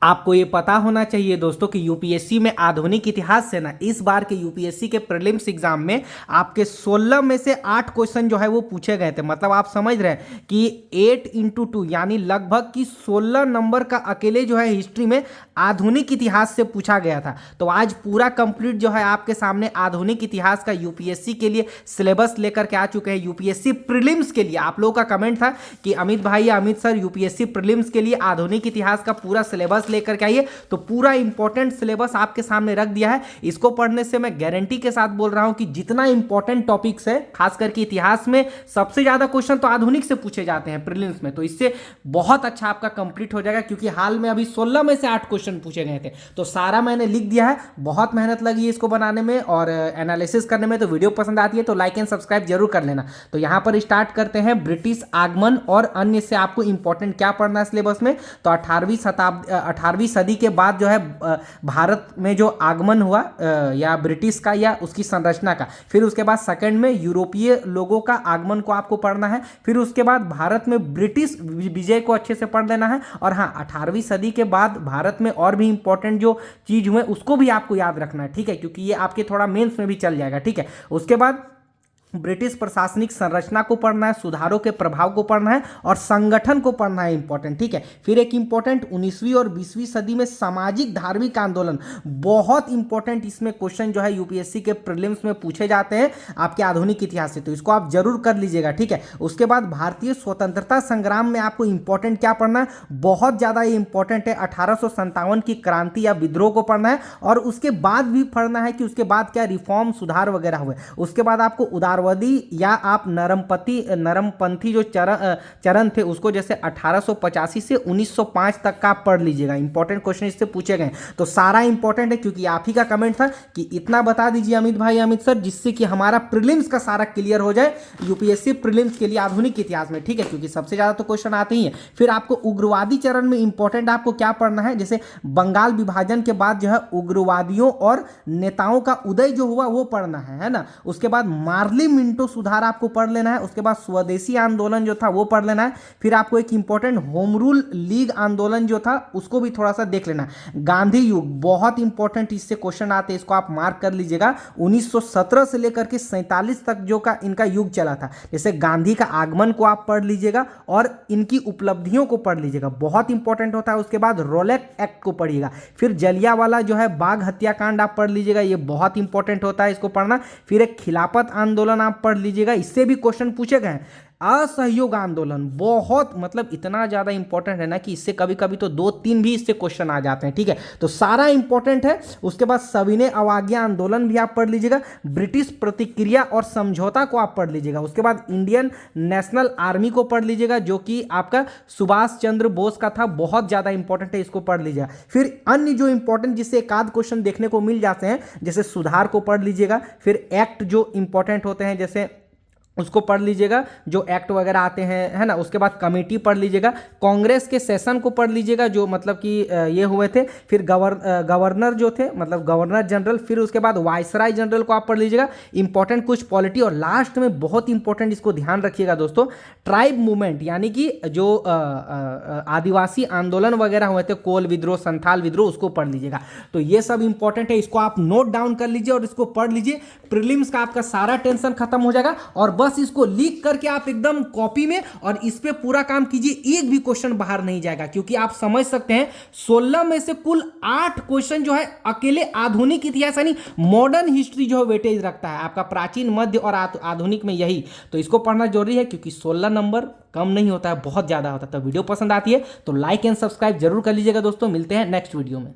आपको ये पता होना चाहिए दोस्तों कि यूपीएससी में आधुनिक इतिहास से ना इस बार के यूपीएससी के प्रीलिम्स एग्जाम में आपके 16 में से 8 क्वेश्चन जो है वो पूछे गए थे। मतलब आप समझ रहे हैं कि 8 × 2 यानी लगभग कि 16 नंबर का अकेले जो है हिस्ट्री में आधुनिक इतिहास से पूछा गया था। तो आज पूरा कंप्लीट जो है आपके सामने आधुनिक इतिहास का यूपीएससी के लिए सिलेबस लेकर के आ चुके हैं। यूपीएससी प्रीलिम्स के लिए आप लोगों का कमेंट था कि अमित भाई या अमित सर यूपीएससी प्रीलिम्स के लिए आधुनिक इतिहास का पूरा सिलेबस लेकर के आइए। तो पूरा इंपॉर्टेंट सिलेबस आपके सामने रख दिया है। इसको पढ़ने से मैं गारंटी के साथ बोल रहा हूं कि जितना इंपॉर्टेंट टॉपिक्स है खास करके इतिहास में सबसे ज्यादा क्वेश्चन तो आधुनिक से पूछे जाते हैं प्रीलिम्स में। तो इससे बहुत अच्छा आपका कंप्लीट हो जाएगा, क्योंकि हाल में अभी 16 में से 8 क्वेश्चन पूछे गए थे। तो सारा मैंने लिख दिया है। बहुत मेहनत लगी है इसको बनाने में और एनालिसिस करने में। तो वीडियो पसंद आती है तो लाइक एंड सब्सक्राइब जरूर कर लेना। तो यहां पर स्टार्ट करते हैं ब्रिटिश आगमन और अन्य से आपको इंपॉर्टेंट क्या पढ़ना है सिलेबस में। तो 18वीं सदी के बाद जो है भारत में जो आगमन हुआ या ब्रिटिश का या उसकी संरचना का, फिर उसके बाद सेकंड में यूरोपीय लोगों का आगमन को आपको पढ़ना है। फिर उसके बाद भारत में ब्रिटिश विजय को अच्छे से पढ़ लेना है। और हाँ, 18वीं सदी के बाद भारत में और भी इंपॉर्टेंट जो चीज हुए उसको भी आपको याद रखना है, ठीक है, क्योंकि ये आपके थोड़ा मेंस में भी चल जाएगा, ठीक है। उसके बाद ब्रिटिश प्रशासनिक संरचना को पढ़ना है, सुधारों के प्रभाव को पढ़ना है और संगठन को पढ़ना है, इंपॉर्टेंट, ठीक है। फिर एक इंपॉर्टेंट 19वीं और 20वीं सदी में सामाजिक धार्मिक आंदोलन, बहुत इंपॉर्टेंट इसमें क्वेश्चन जो है यूपीएससी के प्रीलिम्स में पूछे जाते हैं आपके आधुनिक इतिहास से। तो इसको आप जरूर कर लीजिएगा, ठीक है। उसके बाद भारतीय स्वतंत्रता संग्राम में आपको इंपॉर्टेंट क्या पढ़ना है, बहुत ज्यादा ये इंपॉर्टेंट है। 1857 की क्रांति या विद्रोह को पढ़ना है और उसके बाद भी पढ़ना है कि उसके बाद क्या रिफॉर्म सुधार वगैरह हुए। उसके बाद आपको उदारवादी या आप नरमपंथी जो चरण थे उसको जैसे 1885 से 1905 तक का आप पढ़ लीजिएगा। इंपॉर्टेंट क्वेश्चन इससे पूछे गए। तो सारा इंपॉर्टेंट है, क्योंकि आप ही का कमेंट था कि इतना बता दीजिए अमित भाई अमित सर, जिससे कि हमारा प्रीलिम्स का सारा क्लियर हो जाए यूपीएससी प्रीलिम्स के लिए आधुनिक इतिहास में, ठीक है, क्योंकि सबसे ज्यादा तो क्वेश्चन आते ही है। फिर आपको उग्रवादी चरण में इंपॉर्टेंट आपको क्या पढ़ना है, जैसे बंगाल विभाजन के बाद जो है उग्रवादियों और नेताओं का उदय जो हुआ वो पढ़ना है ना। उसके बाद मार्ली मिंटो सुधार आपको पढ़ लेना है। उसके बाद स्वदेशी आंदोलन जो था वो पढ़ लेना है। फिर आपको एक इंपॉर्टेंट होम रूल लीग आंदोलन जो था उसको भी थोड़ा सा देख लेना है। गांधी युग बहुत इंपॉर्टेंट इससे क्वेश्चन आते हैं, इसको आप मार्क कर लीजिएगा। 1917 से लेकर के 47 तक जो का इनका युग चला था। जैसे गांधी का आगमन को आप पढ़ लीजिएगा और इनकी उपलब्धियों को पढ़ लीजिएगा, बहुत इंपॉर्टेंट होता है। उसके बाद रोलेट एक्ट को पढ़िएगा। फिर जलियांवाला जो है बाग हत्याकांड आप पढ़ लीजिएगा, ये बहुत इंपॉर्टेंट होता है, इसको पढ़ना। फिर एक खिलाफत आंदोलन आप पढ़ लीजिएगा, इससे भी क्वेश्चन पूछे गए हैं। असहयोग आंदोलन बहुत मतलब इतना ज्यादा इंपॉर्टेंट है ना कि इससे कभी कभी तो 2-3 भी इससे क्वेश्चन आ जाते हैं, ठीक है। तो सारा इंपॉर्टेंट है। उसके बाद सविनय अवज्ञा आंदोलन भी आप पढ़ लीजिएगा। ब्रिटिश प्रतिक्रिया और समझौता को आप पढ़ लीजिएगा। उसके बाद इंडियन नेशनल आर्मी को पढ़ लीजिएगा, जो कि आपका सुभाष चंद्र बोस का था, बहुत ज्यादा इंपॉर्टेंट है, इसको पढ़ लीजिएगा। फिर अन्य जो इंपॉर्टेंट जिससे एक आध क्वेश्चन देखने को मिल जाते हैं, जैसे सुधार को पढ़ लीजिएगा। फिर एक्ट जो इंपॉर्टेंट होते हैं जैसे उसको पढ़ लीजिएगा, जो एक्ट वगैरह आते हैं, है ना। उसके बाद कमेटी पढ़ लीजिएगा। कांग्रेस के सेशन को पढ़ लीजिएगा, जो मतलब कि ये हुए थे। फिर गवर्नर जो थे मतलब गवर्नर जनरल। फिर उसके बाद वायसराय जनरल को आप पढ़ लीजिएगा। इंपॉर्टेंट कुछ पॉलिटी। और लास्ट में बहुत इंपॉर्टेंट, इसको ध्यान रखिएगा दोस्तों, ट्राइब मूवमेंट, यानी कि जो आदिवासी आंदोलन वगैरह हुए थे, कोल विद्रोह, संथाल विद्रोह, उसको पढ़ लीजिएगा। तो ये सब इंपॉर्टेंट है, इसको आप नोट डाउन कर लीजिए और इसको पढ़ लीजिए। प्रीलिम्स का आपका सारा टेंशन खत्म हो जाएगा। और बस इसको लीक करके आप एकदम कॉपी में और इस पे पूरा काम कीजिए, एक भी क्वेश्चन बाहर नहीं जाएगा। क्योंकि आप समझ सकते हैं 16 में से कुल 8 क्वेश्चन जो है अकेले आधुनिक इतिहास यानी मॉडर्न हिस्ट्री जो है वेटेज रखता है आपका, प्राचीन, मध्य और आधुनिक में यही। तो इसको पढ़ना जरूरी है, क्योंकि 16 नंबर कम नहीं होता है, बहुत ज्यादा होता है। तो वीडियो पसंद आती है तो लाइक एंड सब्सक्राइब जरूर कर लीजिएगा दोस्तों। मिलते हैं नेक्स्ट वीडियो में।